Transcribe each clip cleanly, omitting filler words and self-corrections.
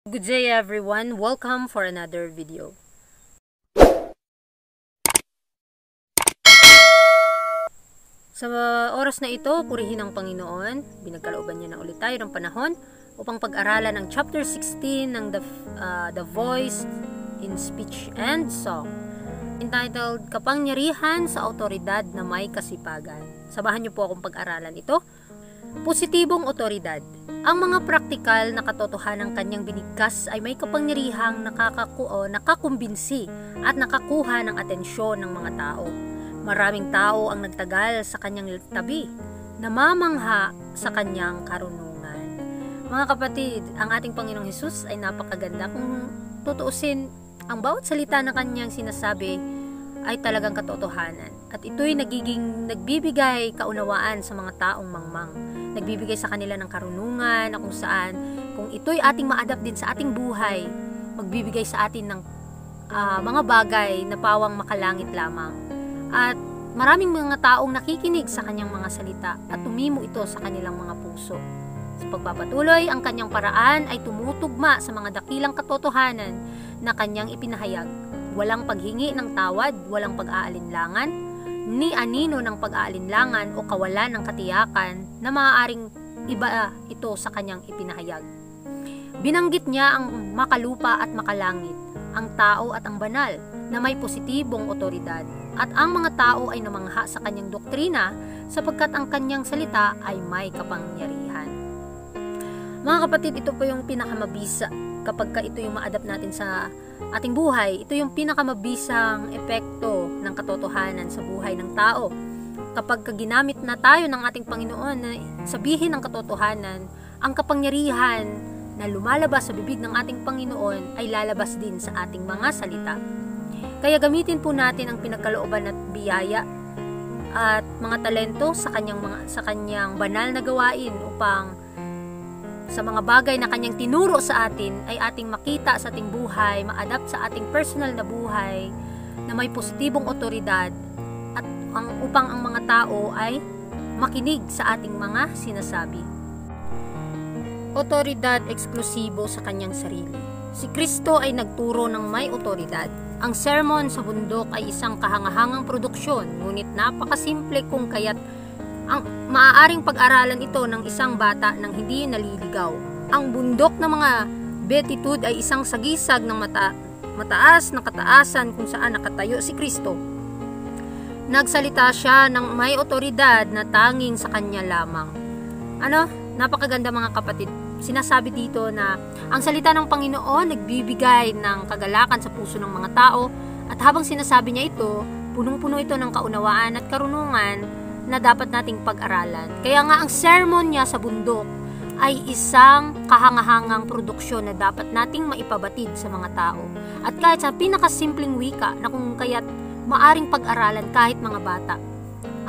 Good day everyone, welcome for another video. Sa oras na ito, purihin ang Panginoon, binagkalooban niya na ulit tayo ng panahon upang pag-aralan ang chapter 16 ng The Voice in Speech and Song, entitled Kapangyarihan sa Otoridad na May Kasipagan. Samahan niyo po akong pag-aralan ito. Positibong otoridad. Ang mga praktikal na katotohanan ng kanyang binigkas ay may kapangyarihang nakakumbinsi at nakakuha ng atensyon ng mga tao. Maraming tao ang nagtagal sa kanyang tabi, namamangha sa kanyang karunungan. Mga kapatid, ang ating Panginoong Hesus ay napakaganda. Kung tutuusin, ang bawat salita na kanyang sinasabi ay talagang katotohanan. At ito'y nagbibigay kaunawaan sa mga taong mangmang. Nagbibigay sa kanila ng karunungan na kung saan, kung ito'y ating ma-adapt din sa ating buhay, magbibigay sa atin ng mga bagay na pawang makalangit lamang. At maraming mga taong nakikinig sa kanyang mga salita at tumimo ito sa kanilang mga puso. Sa pagpapatuloy, ang kanyang paraan ay tumutugma sa mga dakilang katotohanan na kanyang ipinahayag. Walang paghingi ng tawad, walang pag-aalinlangan, ni anino ng pag-aalinlangan o kawalan ng katiyakan na maaaring iba ito sa kanyang ipinahayag. Binanggit niya ang makalupa at makalangit, ang tao at ang banal, na may positibong otoridad, at ang mga tao ay namangha sa kanyang doktrina sapagkat ang kanyang salita ay may kapangyarihan. Mga kapatid, ito po yung pinakamabisa kapag ito yung ma-adapt natin sa ating buhay. Ito yung pinakamabisang epekto ng katotohanan sa buhay ng tao. Kapag ginamit na tayo ng ating Panginoon na sabihin ang katotohanan, ang kapangyarihan na lumalabas sa bibig ng ating Panginoon ay lalabas din sa ating mga salita. Kaya gamitin po natin ang pinagkalooban at biyaya at mga talento sa kanyang banal na gawain upang sa mga bagay na kanyang tinuro sa atin ay ating makita sa ating buhay, ma-adapt sa ating personal na buhay na may positibong otoridad at upang ang mga tao ay makinig sa ating mga sinasabi. Otoridad eksklusibo sa kanyang sarili. Si Kristo ay nagturo ng may otoridad. Ang sermon sa bundok ay isang kahangahangang produksyon, ngunit napakasimple kung kaya't ang maaaring pag-aralan ito ng isang bata nang hindi naliligaw. Ang bundok ng mga beatitude ay isang sagisag ng mataas na kataasan kung saan nakatayo si Kristo. Nagsalita siya ng may otoridad na tanging sa kanya lamang. Napakaganda mga kapatid. Sinasabi dito na ang salita ng Panginoon nagbibigay ng kagalakan sa puso ng mga tao, at habang sinasabi niya ito, punong-puno ito ng kaunawaan at karunungan na dapat nating pag-aralan. Kaya nga ang sermon niya sa bundok ay isang kahangahangang produksyon na dapat nating maipabatid sa mga tao. At kahit sa pinakasimpleng wika na kung kaya't maaring pag-aralan kahit mga bata,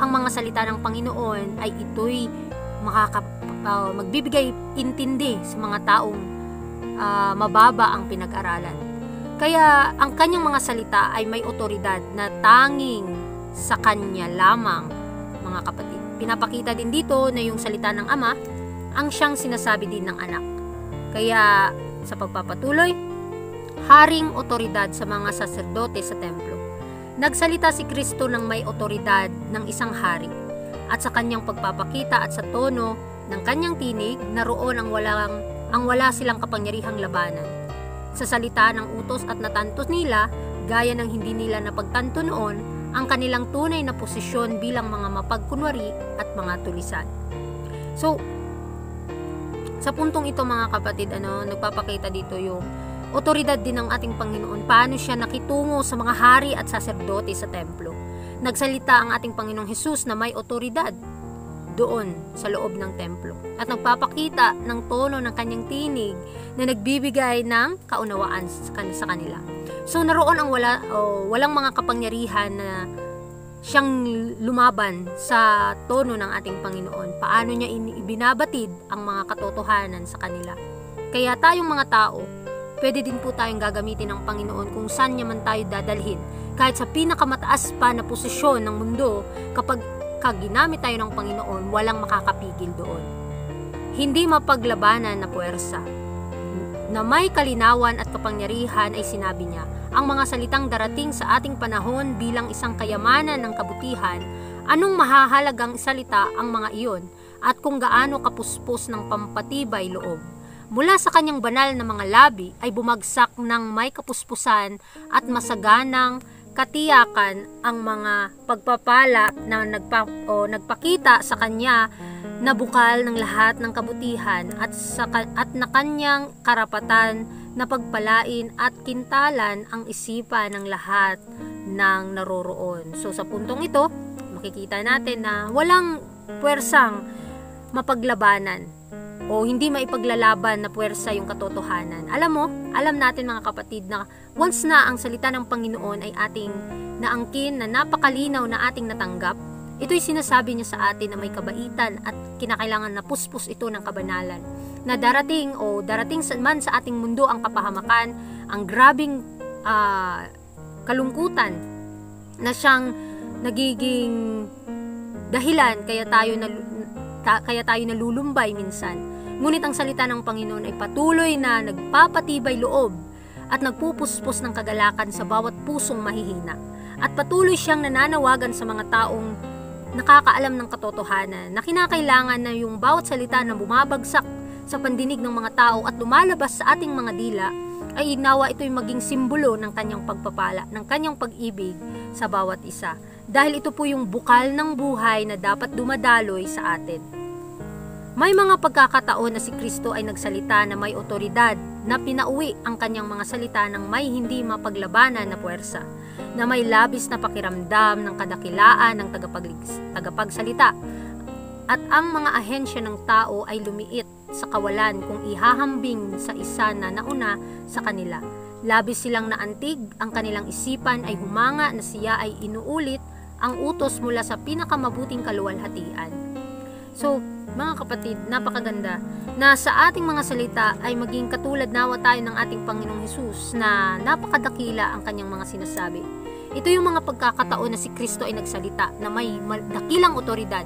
ang mga salita ng Panginoon ay ito'y magbibigay intindi sa mga taong mababa ang pinag-aralan. Kaya ang kanyang mga salita ay may otoridad na tanging sa kanya lamang. Mga kapatid, pinapakita din dito na yung salita ng Ama ang siyang sinasabi din ng anak. Kaya sa pagpapatuloy, haring otoridad sa mga saserdote sa templo. Nagsalita si Kristo ng may otoridad ng isang hari, at sa kanyang pagpapakita at sa tono ng kanyang tinig, naroon ang wala silang kapangyarihang labanan. Sa salita ng utos at natantos nila, gaya ng hindi nila napagtanto noon, ang kanilang tunay na posisyon bilang mga mapagkunwari at mga tulisan. So, sa puntong ito mga kapatid, nagpapakita dito yung otoridad din ng ating Panginoon. Paano siya nakitungo sa mga hari at saserdote sa templo. Nagsalita ang ating Panginoong Hesus na may otoridad doon sa loob ng templo. At nagpapakita ng tono ng kanyang tinig na nagbibigay ng kaunawaan sa kanila. So naroon ang walang mga kapangyarihan na siyang lumaban sa tono ng ating Panginoon. Paano niya ibinabatid ang mga katotohanan sa kanila. Kaya tayong mga tao, pwede din po tayong gagamitin ng Panginoon kung saan niya man tayo dadalhin. Kahit sa pinakamataas pa na posisyon ng mundo, kapag ginamit tayo ng Panginoon, walang makakapigil doon. Hindi mapaglabanan na puwersa. na may kalinawan at kapangyarihan ay sinabi niya, ang mga salitang darating sa ating panahon bilang isang kayamanan ng kabutihan, anong mahahalagang salita ang mga iyon at kung gaano kapuspos ng pampatibay loob. Mula sa kanyang banal na mga labi ay bumagsak ng may kapuspusan at masaganang katiyakan ang mga pagpapala na nagpakita sa kanya na bukal ng lahat ng kabutihan at na kanyang karapatan na pagpalain at kintalan ang isipan ng lahat ng naroroon. So sa puntong ito, makikita natin na walang puwersang mapaglabanan o hindi maipaglalaban na puwersa yung katotohanan. Alam natin mga kapatid na once na ang salita ng Panginoon ay ating naangkin na napakalinaw na ating natanggap, ito'y sinasabi niya sa atin na may kabaitan at kinakailangan na puspos ito ng kabanalan. Na darating man sa ating mundo ang kapahamakan, ang grabing kalungkutan na siyang nagiging dahilan kaya tayo nalulumbay minsan. Ngunit ang salita ng Panginoon ay patuloy na nagpapatibay loob at nagpupuspos ng kagalakan sa bawat pusong mahihina. At patuloy siyang nananawagan sa mga taong nakakaalam ng katotohanan na kinakailangan na yung bawat salita na bumabagsak sa pandinig ng mga tao at lumalabas sa ating mga dila ay inawa ito'y maging simbolo ng kanyang pagpapala, ng kanyang pag-ibig sa bawat isa. Dahil ito po yung bukal ng buhay na dapat dumadaloy sa atin. May mga pagkakataon na si Kristo ay nagsalita na may otoridad na pinauwi ang kanyang mga salita ng may hindi mapaglabanan na puwersa, na may labis na pakiramdam ng kadakilaan ng tagapagsalita. At ang mga ahensya ng tao ay lumiit sa kawalan kung ihahambing sa isa na nauna sa kanila. Labis silang naantig, ang kanilang isipan ay humanga na siya ay inuulit ang utos mula sa pinakamabuting kaluwalhatian. So, mga kapatid, napakaganda na sa ating mga salita ay maging katulad nawa tayo ng ating Panginoong Hesus na napakadakila ang kanyang mga sinasabi. Ito yung mga pagkakataon na si Kristo ay nagsalita na may dakilang otoridad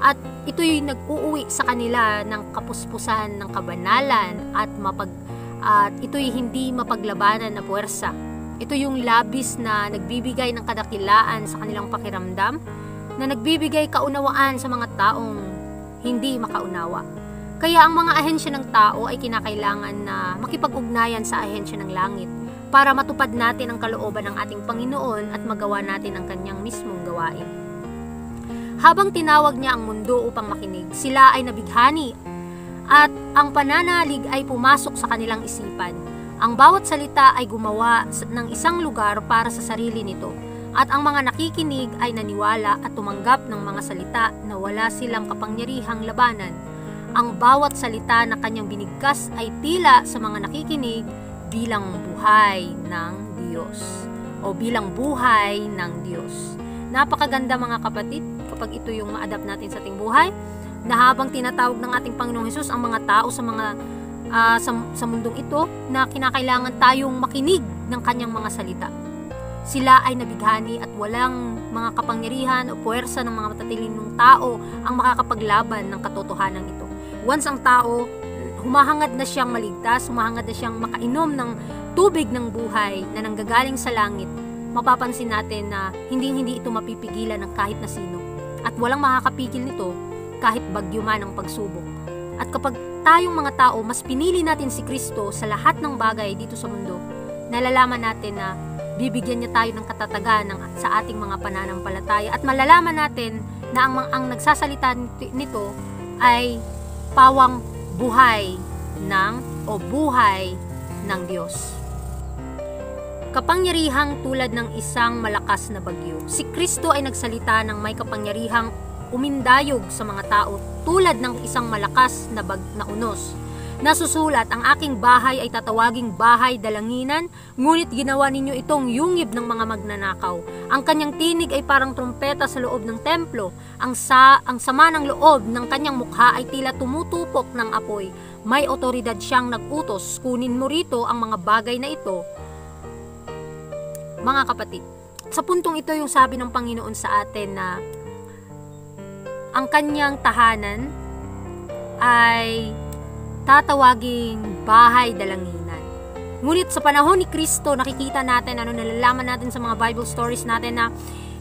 at ito yung nag-uuwi sa kanila ng kapuspusan ng kabanalan at ito'y hindi mapaglabanan na puwersa. Ito yung labis na nagbibigay ng kadakilaan sa kanilang pakiramdam, na nagbibigay kaunawaan sa mga taong hindi makaunawa. Kaya ang mga ahensya ng tao ay kinakailangan na makipag-ugnayan sa ahensya ng langit para matupad natin ang kalooban ng ating Panginoon at magawa natin ang kanyang mismong gawain. Habang tinawag niya ang mundo upang makinig, sila ay nabighani at ang pananalig ay pumasok sa kanilang isipan. Ang bawat salita ay gumawa ng isang lugar para sa sarili nito. At ang mga nakikinig ay naniwala at tumanggap ng mga salita na wala silang kapangyarihang labanan. Ang bawat salita na kanyang binigkas ay tila sa mga nakikinig bilang buhay ng Diyos o bilang buhay ng Diyos. Napakaganda mga kapatid kapag ito yung ma-adapt natin sa ating buhay, na habang tinatawag ng ating Panginoong Hesus ang mga tao sa mundong ito na kinakailangan tayong makinig ng kanyang mga salita. Sila ay nabighani at walang mga kapangyarihan o puwersa ng mga matatilinong tao ang makakapaglaban ng katotohanan ito. Once ang tao, humahangad na siyang maligtas, humahangad na siyang makainom ng tubig ng buhay na nanggagaling sa langit, mapapansin natin na hindi ito mapipigilan ng kahit na sino. At walang makakapigil nito kahit bagyo man ang pagsubok. At kapag tayong mga tao, mas pinili natin si Kristo sa lahat ng bagay dito sa mundo, nalalaman natin na bibigyan niya tayo ng katatagan sa ating mga pananampalataya at malalaman natin na ang nagsasalita nito ay pawang buhay ng Diyos. Kapangyarihang tulad ng isang malakas na bagyo. Si Kristo ay nagsalita ng may kapangyarihang umindayog sa mga tao tulad ng isang malakas na unos. Nasusulat, ang aking bahay ay tatawaging bahay dalanginan, ngunit ginawa ninyo itong yungib ng mga magnanakaw. Ang kanyang tinig ay parang trumpeta sa loob ng templo. Ang sama ng loob ng kanyang mukha ay tila tumutupok ng apoy. May otoridad siyang nag-utos, kunin mo rito ang mga bagay na ito. Mga kapatid, sa puntong ito yung sabi ng Panginoon sa atin na ang kanyang tahanan ay tatawaging bahay dalanginan. Ngunit sa panahon ni Kristo, nakikita natin, nalalaman natin sa mga Bible stories natin na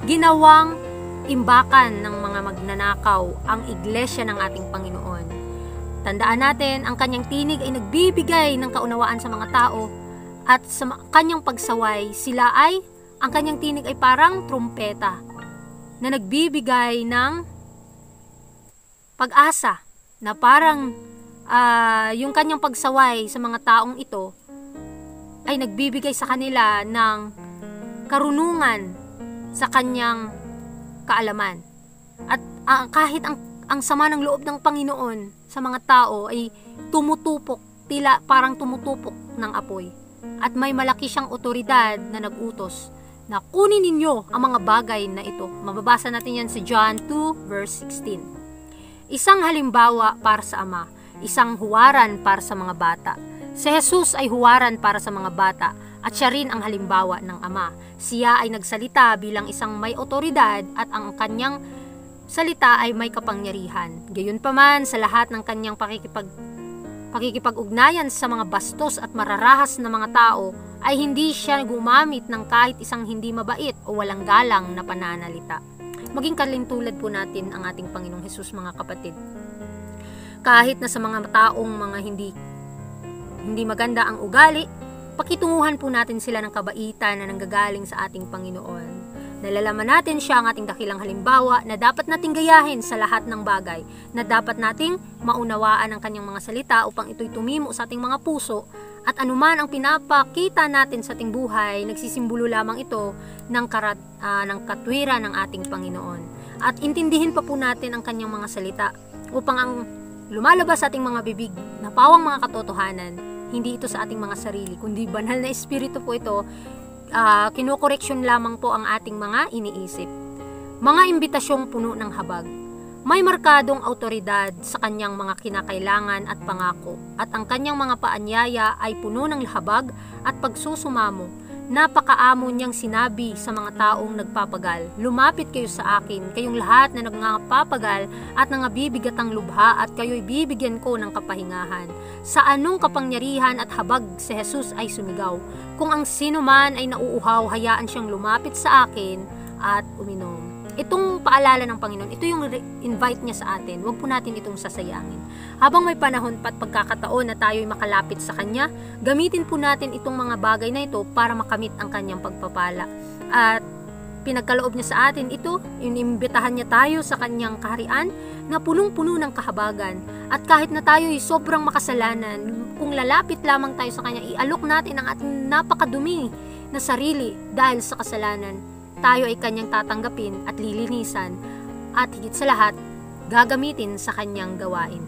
ginawang imbakan ng mga magnanakaw ang iglesia ng ating Panginoon. Tandaan natin, ang kanyang tinig ay nagbibigay ng kaunawaan sa mga tao, at sa kanyang pagsaway, ang kanyang tinig ay parang trumpeta na nagbibigay ng pag-asa, na parang yung kanyang pagsaway sa mga taong ito ay nagbibigay sa kanila ng karunungan sa kanyang kaalaman. At kahit ang sama ng loob ng Panginoon sa mga tao ay tumutupok, tila parang tumutupok ng apoy. At may malaki siyang otoridad na nag-utos na kunin ninyo ang mga bagay na ito. Mababasa natin yan sa John 2 verse 16. Isang halimbawa para sa Ama, isang huwaran para sa mga bata. Si Jesus ay huwaran para sa mga bata at siya rin ang halimbawa ng Ama. Siya ay nagsalita bilang isang may otoridad at ang kanyang salita ay may kapangyarihan. Gayunpaman, sa lahat ng kanyang pakikipag-ugnayan sa mga bastos at mararahas na mga tao, ay hindi siya gumamit ng kahit isang hindi mabait o walang galang na pananalita. Maging kalintulad po natin ang ating Panginoong Hesus, mga kapatid. Kahit na sa mga taong mga hindi maganda ang ugali, pakitunguhan po natin sila ng kabaitan na nanggagaling sa ating Panginoon. Nalalaman natin siya ang ating dakilang halimbawa na dapat nating gayahin sa lahat ng bagay, na dapat nating maunawaan ang kanyang mga salita upang ito'y tumimo sa ating mga puso, at anuman ang pinapakita natin sa ating buhay, nagsisimbolo lamang ito ng katwiran ng ating Panginoon. At intindihin pa po natin ang kanyang mga salita upang ang lumalabas sa ating mga bibig na pawang mga katotohanan, hindi ito sa ating mga sarili, kundi banal na espiritu po ito. Kinukoreksyon lamang po ang ating mga iniisip. Mga imbitasyong puno ng habag. May markadong autoridad sa kanyang mga kinakailangan at pangako, at ang kanyang mga paanyaya ay puno ng habag at pagsusumamo. Napakaamo niyang sinabi sa mga taong nagpapagal, lumapit kayo sa akin, kayong lahat na nagpapagal at nangabibigatang lubha, at kayo'y bibigyan ko ng kapahingahan. Sa anong kapangyarihan at habag si Jesus ay sumigaw, kung ang sino man ay nauuhaw, hayaan siyang lumapit sa akin at uminom. Itong paalala ng Panginoon, ito yung invite niya sa atin. Huwag po natin itong sasayangin. Habang may panahon pa at pagkakataon na tayo'y makalapit sa Kanya, gamitin po natin itong mga bagay na ito para makamit ang Kanyang pagpapala. At pinagkaloob niya sa atin ito, inimbitahan niya tayo sa Kanyang kaharian na punong-puno ng kahabagan. At kahit na tayo'y sobrang makasalanan, kung lalapit lamang tayo sa Kanya, ialok natin ang ating napakadumi na sarili dahil sa kasalanan, tayo ay Kanyang tatanggapin at lilinisan, at higit sa lahat, gagamitin sa Kanyang gawain.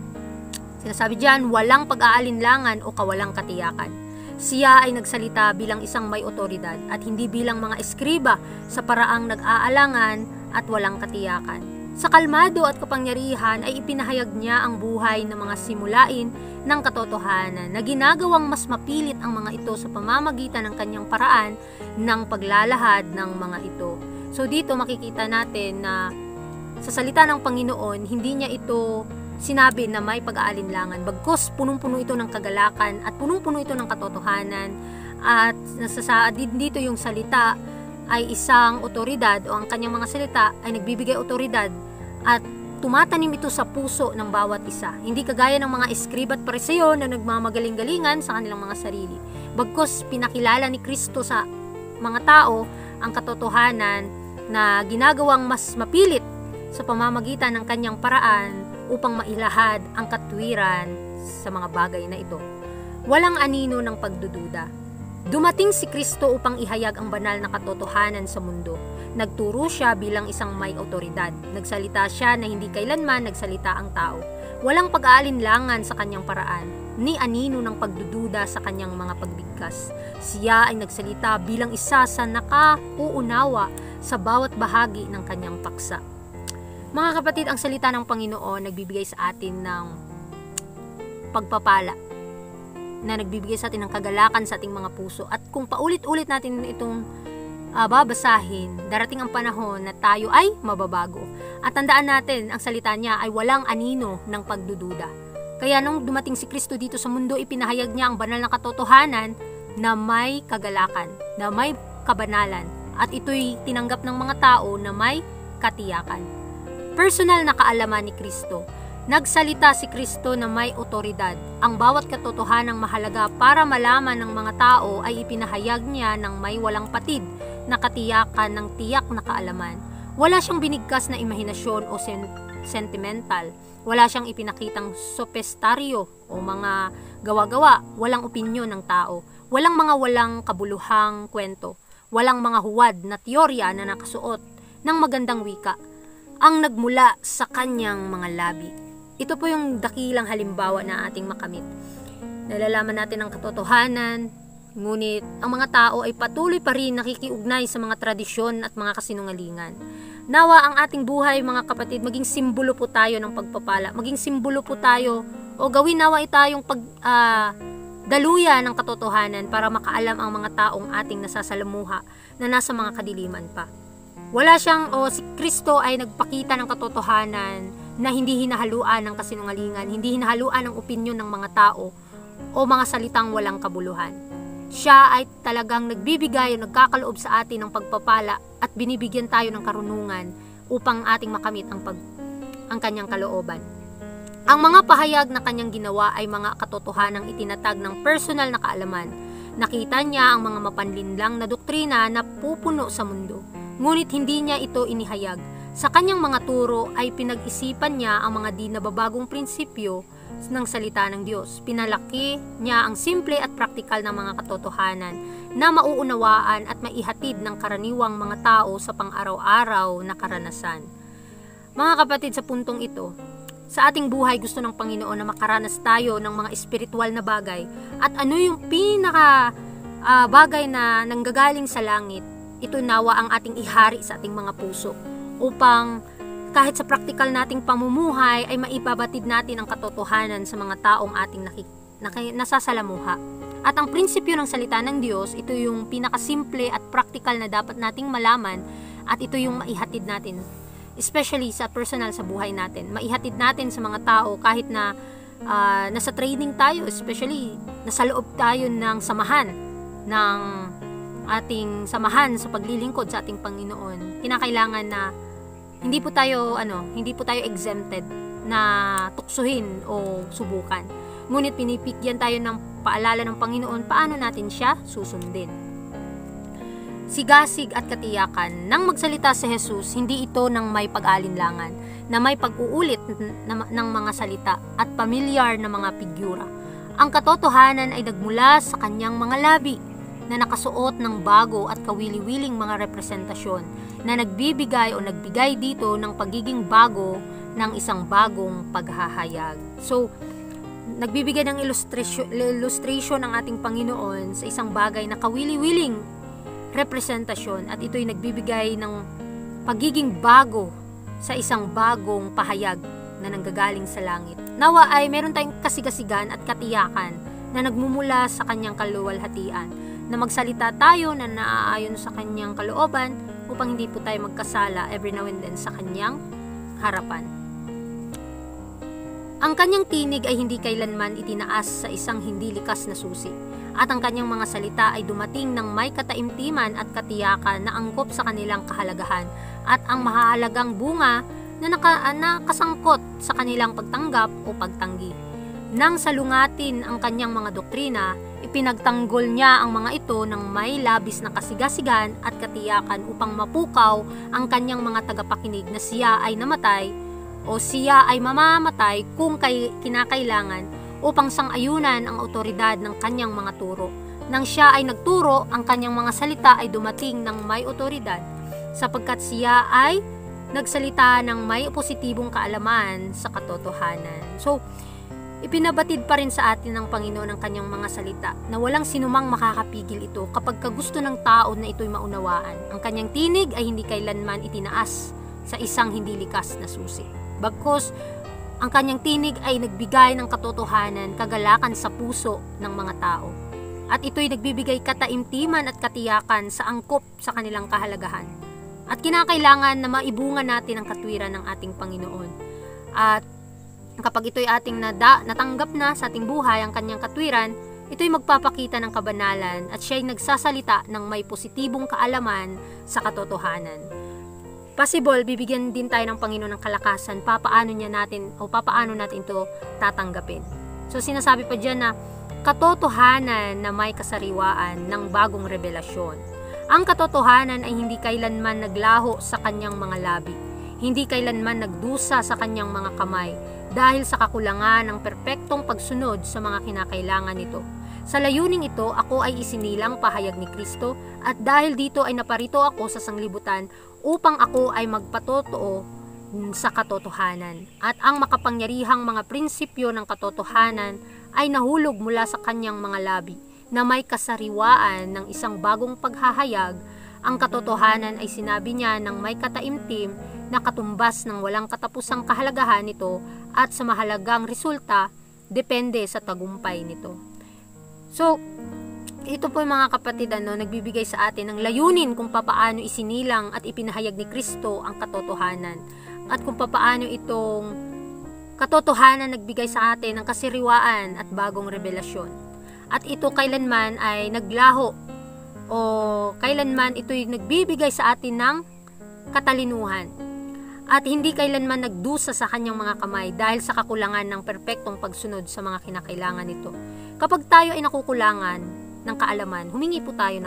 Sinasabi diyan, walang pag-aalinlangan o kawalang katiyakan. Siya ay nagsalita bilang isang may otoridad at hindi bilang mga eskriba sa paraang nag-aalangan at walang katiyakan. Sa kalmado at kapangyarihan ay ipinahayag niya ang buhay ng mga simulain ng katotohanan na ginagawang mas mapilit ang mga ito sa pamamagitan ng kanyang paraan ng paglalahad ng mga ito. So dito makikita natin na sa salita ng Panginoon, hindi niya ito sinabi na may pag-aalinlangan, bagkus punong-puno ito ng kagalakan at punong-puno ito ng katotohanan, at dito yung salita ay isang otoridad, o ang kanyang mga salita ay nagbibigay otoridad at tumatanim ito sa puso ng bawat isa. Hindi kagaya ng mga eskriba at pariseo na nagmamagaling-galingan sa kanilang mga sarili. Bagkus pinakilala ni Kristo sa mga tao ang katotohanan na ginagawang mas mapilit sa pamamagitan ng kanyang paraan upang mailahad ang katwiran sa mga bagay na ito. Walang anino ng pagdududa. Dumating si Kristo upang ihayag ang banal na katotohanan sa mundo. Nagturo siya bilang isang may otoridad. Nagsalita siya na hindi kailanman nagsalita ang tao. Walang pag-aalinlangan sa kanyang paraan, ni anino ng pagdududa sa kanyang mga pagbigkas. Siya ay nagsalita bilang isa sa nakauunawa sa bawat bahagi ng kanyang paksa. Mga kapatid, ang salita ng Panginoon nagbibigay sa atin ng pagpapala, na nagbibigay sa atin ng kagalakan sa ating mga puso. At kung paulit-ulit natin itong babasahin, darating ang panahon na tayo ay mababago. At tandaan natin, ang salita niya ay walang anino ng pagdududa. Kaya nung dumating si Kristo dito sa mundo, ipinahayag niya ang banal na katotohanan na may kagalakan, na may kabanalan, at ito'y tinanggap ng mga tao na may katiyakan. Personal na kaalaman ni Kristo. Nagsalita si Kristo na may otoridad. Ang bawat katotohanang mahalaga para malaman ng mga tao ay ipinahayag niya ng may walang patid na katiyakan ng tiyak na kaalaman. Wala siyang binigkas na imahinasyon o sentimental. Wala siyang ipinakitang sopestaryo o mga gawa-gawa. Walang opinyon ng tao. Walang mga walang kabuluhang kwento. Walang mga huwad na teorya na nakasuot ng magandang wika. Ang nagmula sa kanyang mga labi. Ito po yung dakilang halimbawa na ating makamit. Nalalaman natin ang katotohanan, ngunit ang mga tao ay patuloy pa rin nakikiugnay sa mga tradisyon at mga kasinungalingan. Nawa ang ating buhay, mga kapatid, maging simbolo po tayo ng pagpapala. Maging simbolo po tayo o gawin nawa tayong daluyan ng katotohanan para makaalam ang mga taong ating nasasalamuha na nasa mga kadiliman pa. Wala siyang si Kristo ay nagpakita ng katotohanan na hindi hinahaluan ng kasinungalingan, hindi hinahaluan ng opinyon ng mga tao o mga salitang walang kabuluhan. Siya ay talagang nagbibigay o nagkakaloob sa atin ng pagpapala at binibigyan tayo ng karunungan upang ating makamit ang kanyang kalooban. Ang mga pahayag na kanyang ginawa ay mga katotohanang itinatag ng personal na kaalaman. Nakita niya ang mga mapanlinlang na doktrina na pupuno sa mundo, ngunit hindi niya ito inihayag. Sa kanyang mga turo ay pinag-isipan niya ang mga di nababagong prinsipyo ng salita ng Diyos. Pinalaki niya ang simple at praktikal na mga katotohanan na mauunawaan at maihatid ng karaniwang mga tao sa pang-araw-araw na karanasan. Mga kapatid, sa puntong ito, sa ating buhay gusto ng Panginoon na makaranas tayo ng mga espiritual na bagay. At ano yung pinaka bagay na nanggagaling sa langit? Ito nawa ang ating ihari sa ating mga puso upang kahit sa praktikal nating pamumuhay ay maibabatid natin ang katotohanan sa mga taong ating nasasalamuha. At ang prinsipyo ng salita ng Diyos, ito yung pinakasimple at praktikal na dapat nating malaman at ito yung maihatid natin, especially sa personal sa buhay natin. Maihatid natin sa mga tao kahit na nasa training tayo, especially nasa loob tayo ng samahan, ng ating samahan sa paglilingkod sa ating Panginoon. Kinakailangan na hindi po tayo exempted na tuksuhin o subukan. Ngunit pinipigyan tayo ng paalala ng Panginoon paano natin siya susundin. Sigasig at katiyakan. Nang magsalita si Jesus, hindi ito ng may pag-alinlangan, na may pag-uulit ng mga salita at pamilyar na mga figura. Ang katotohanan ay nagmula sa kanyang mga labi na nakasuot ng bago at kawili-wiling mga representasyon na nagbibigay o nagbigay dito ng pagiging bago ng isang bagong paghahayag. So, nagbibigay ng illustration ng ating Panginoon sa isang bagay na kawili-wiling representasyon at ito'y nagbibigay ng pagiging bago sa isang bagong pahayag na nanggagaling sa langit. Nawa ay meron tayong kasigasigan at katiyakan na nagmumula sa kanyang kaluwalhatian, na magsalita tayo na naaayon sa kanyang kalooban upang hindi po tayo magkasala every now and then sa kanyang harapan. Ang kanyang tinig ay hindi kailanman itinaas sa isang hindi likas na susi, at ang kanyang mga salita ay dumating ng may kataimtiman at katiyakan na angkop sa kanilang kahalagahan at ang mahalagang bunga na nakasangkot sa kanilang pagtanggap o pagtanggi. Nang salungatin ang kanyang mga doktrina, ipinagtanggol niya ang mga ito ng may labis na kasigasigan at katiyakan upang mapukaw ang kanyang mga tagapakinig na siya ay namatay o siya ay mamamatay kung kinakailangan upang sang-ayunan ang otoridad ng kanyang mga turo. Nang siya ay nagturo, ang kanyang mga salita ay dumating ng may otoridad sapagkat siya ay nagsalita ng may positibong kaalaman sa katotohanan. So, ipinabatid pa rin sa atin ng Panginoon ang kanyang mga salita na walang sinumang makakapigil ito kapag kagusto ng tao na ito'y maunawaan. Ang kanyang tinig ay hindi kailanman itinaas sa isang hindi likas na susi. Bagkus, ang kanyang tinig ay nagbigay ng katotohanan, kagalakan sa puso ng mga tao. At ito'y nagbibigay kataimtiman at katiyakan sa angkop sa kanilang kahalagahan. At kinakailangan na maibunga natin ang katwiran ng ating Panginoon. At Kapag ito'y ating natanggap na sa ating buhay ang kanyang katwiran, ito'y magpapakita ng kabanalan at siya'y nagsasalita ng may positibong kaalaman sa katotohanan. Possible, bibigyan din tayo ng Panginoon ng kalakasan papaano natin ito tatanggapin. So sinasabi pa dyan na katotohanan na may kasariwaan ng bagong revelasyon. Ang katotohanan ay hindi kailanman naglaho sa kanyang mga labi, hindi kailanman nagdusa sa kanyang mga kamay, dahil sa kakulangan ng perpektong pagsunod sa mga kinakailangan nito. Sa layuning ito, ako ay isinilang pahayag ni Kristo, at dahil dito ay naparito ako sa sanglibutan upang ako ay magpatotoo sa katotohanan. At ang makapangyarihang mga prinsipyo ng katotohanan ay nahulog mula sa kanyang mga labi, na may kasariwaan ng isang bagong paghahayag. Ang katotohanan ay sinabi niya ng may kataimtim na katumbas ng walang katapusang kahalagahan nito, at sa mahalagang resulta depende sa tagumpay nito. So, ito po mga kapatid, nagbibigay sa atin ng layunin kung papaano isinilang at ipinahayag ni Kristo ang katotohanan, at kung papaano itong katotohanan nagbigay sa atin ng kasiriwaan at bagong revelasyon. At ito kailanman ay naglaho o kailanman ito'y nagbibigay sa atin ng katalinuhan, at hindi kailanman nagdusa sa kanyang mga kamay dahil sa kakulangan ng perpektong pagsunod sa mga kinakailangan nito. Kapag tayo ay nakukulangan ng kaalaman, humingi po tayo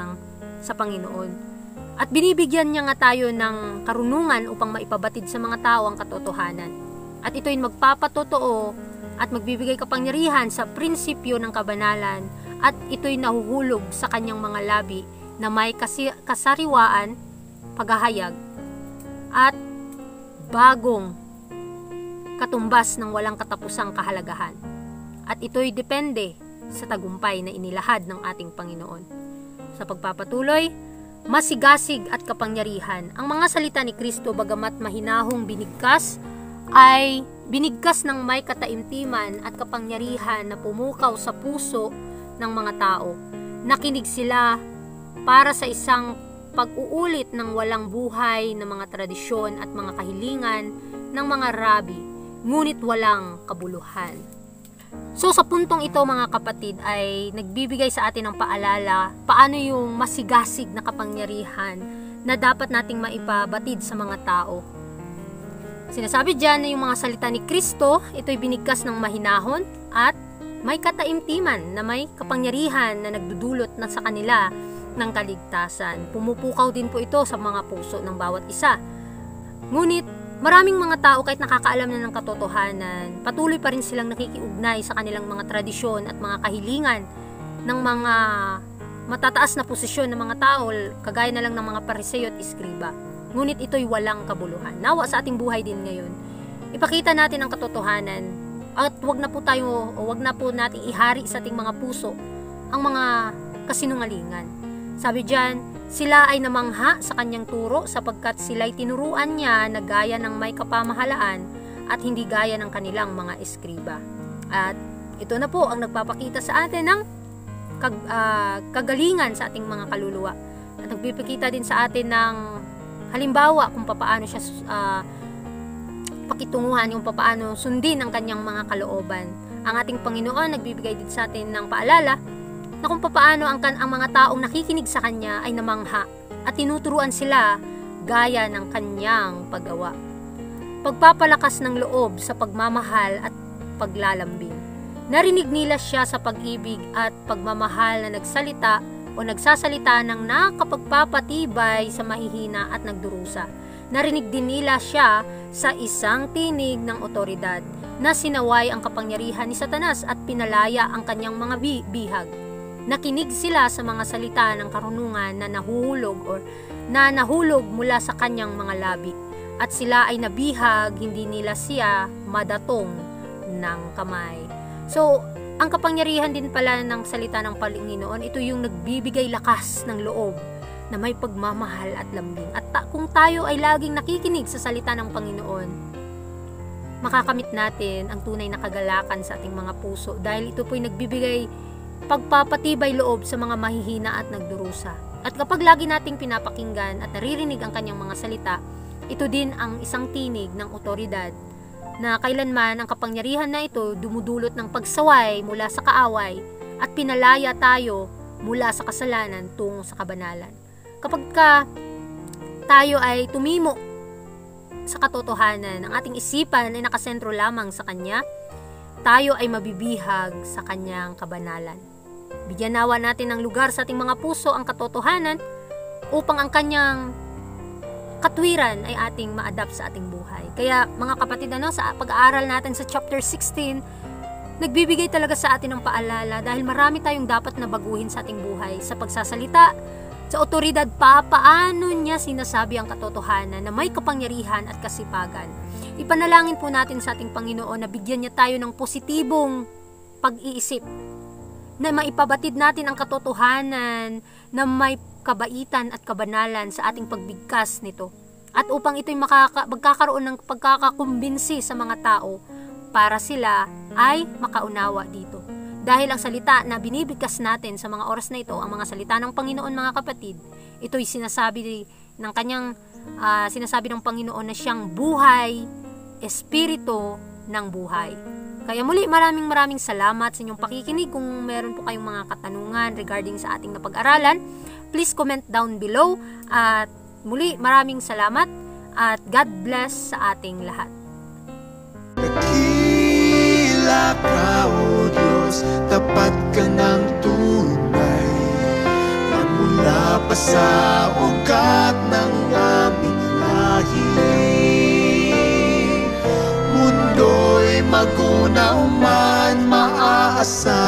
sa Panginoon. At binibigyan niya nga tayo ng karunungan upang maipabatid sa mga tao ang katotohanan. At ito'y magpapatotoo at magbibigay kapangyarihan sa prinsipyo ng kabanalan, at ito'y nahuhulog sa kanyang mga labi na may kasariwaan, paghahayag, at bagong katumbas ng walang katapusang kahalagahan. At ito'y depende sa tagumpay na inilahad ng ating Panginoon. Sa pagpapatuloy, masigasig at kapangyarihan. Ang mga salita ni Kristo, bagamat mahinahong binigkas, ay binigkas ng may kataimtiman at kapangyarihan na pumukaw sa puso ng mga tao. Nakinig sila para sa isang pag-uulit ng walang buhay na mga tradisyon at mga kahilingan ng mga rabi, ngunit walang kabuluhan. So sa puntong ito mga kapatid ay nagbibigay sa atin ng paalala paano yung masigasig na kapangyarihan na dapat nating maipabatid sa mga tao. Sinasabi dyan na yung mga salita ni Kristo, ito'y binigkas ng mahinahon at may kataimtiman na may kapangyarihan na nagdudulot na sa kanila ng kaligtasan. Pumupukaw din po ito sa mga puso ng bawat isa. Ngunit maraming mga tao kahit nakakaalam na ng katotohanan, patuloy pa rin silang nakikiugnay sa kanilang mga tradisyon at mga kahilingan ng mga matataas na posisyon ng mga tao, kagaya na lang ng mga Pariseo at Iskriba. Ngunit ito'y walang kabuluhan. Nawa sa ating buhay din ngayon, ipakita natin ang katotohanan, at wag na po natin ihari sa ating mga puso ang mga kasinungalingan. Sabi diyan, sila ay namangha sa kanyang turo sapagkat sila'y tinuruan niya na gaya ng may kapamahalaan at hindi gaya ng kanilang mga eskriba. At ito na po ang nagpapakita sa atin ng kagalingan sa ating mga kaluluwa. At nagpipakita din sa atin ng halimbawa kung paano siya pakitunguhan, yung paano sundin ang kanyang mga kalooban. Ang ating Panginoon nagbibigay din sa atin ng paalala na kung paano ang mga taong nakikinig sa kanya ay namangha at tinuturuan sila gaya ng kanyang paggawa. Pagpapalakas ng loob sa pagmamahal at paglalambing. Narinig nila siya sa pag-ibig at pagmamahal na nagsasalita ng nakapagpapatibay sa mahihina at nagdurusa. Narinig din nila siya sa isang tinig ng otoridad na sinaway ang kapangyarihan ni Satanas at pinalaya ang kanyang mga bihag. Nakinig sila sa mga salita ng karunungan na nahulog mula sa kanyang mga labi, at sila ay nabihag, hindi nila siya madatong ng kamay. So, ang kapangyarihan din pala ng salita ng Panginoon, ito yung nagbibigay lakas ng loob na may pagmamahal at lambing. At kung tayo ay laging nakikinig sa salita ng Panginoon, makakamit natin ang tunay na kagalakan sa ating mga puso, dahil ito po'y nagbibigay pagpapatibay loob sa mga mahihina at nagdurusa. At kapag lagi nating pinapakinggan at naririnig ang kanyang mga salita, ito din ang isang tinig ng otoridad na kailanman ang kapangyarihan na ito dumudulot ng pagsaway mula sa kaaway at pinalaya tayo mula sa kasalanan tungo sa kabanalan. Kapag tayo ay tumimo sa katotohanan, ang ating isipan ay nakasentro lamang sa Kanya, tayo ay mabibihag sa Kanyang kabanalan. Bigyan nawa natin ng lugar sa ating mga puso ang katotohanan upang ang Kanyang katwiran ay ating ma-adapt sa ating buhay. Kaya mga kapatid, sa pag-aaral natin sa chapter 16, nagbibigay talaga sa atin ng paalala dahil marami tayong dapat na baguhin sa ating buhay. Sa pagsasalita, sa otoridad pa, paano niya sinasabi ang katotohanan na may kapangyarihan at kasipagan. Ipanalangin po natin sa ating Panginoon na bigyan niya tayo ng positibong pag-iisip, na maipabatid natin ang katotohanan na may kabaitan at kabanalan sa ating pagbigkas nito. At upang ito'y magkakaroon ng pagkakakumbinsi sa mga tao para sila ay makaunawa dito. Dahil ang salita na binibigkas natin sa mga oras na ito, ang mga salita ng Panginoon, mga kapatid, ito'y sinasabi ng Panginoon na siyang buhay, espiritu ng buhay. Kaya muli, maraming salamat sa inyong pakikinig. Kung meron po kayong mga katanungan regarding sa ating napag-aralan, please comment down below. At muli, maraming salamat at God bless sa ating lahat. Dakila ka, O Diyos, tapat ka ng tunay, magmula pa sa ugat ng aming lahi. Mundo'y magunaw man maaasa,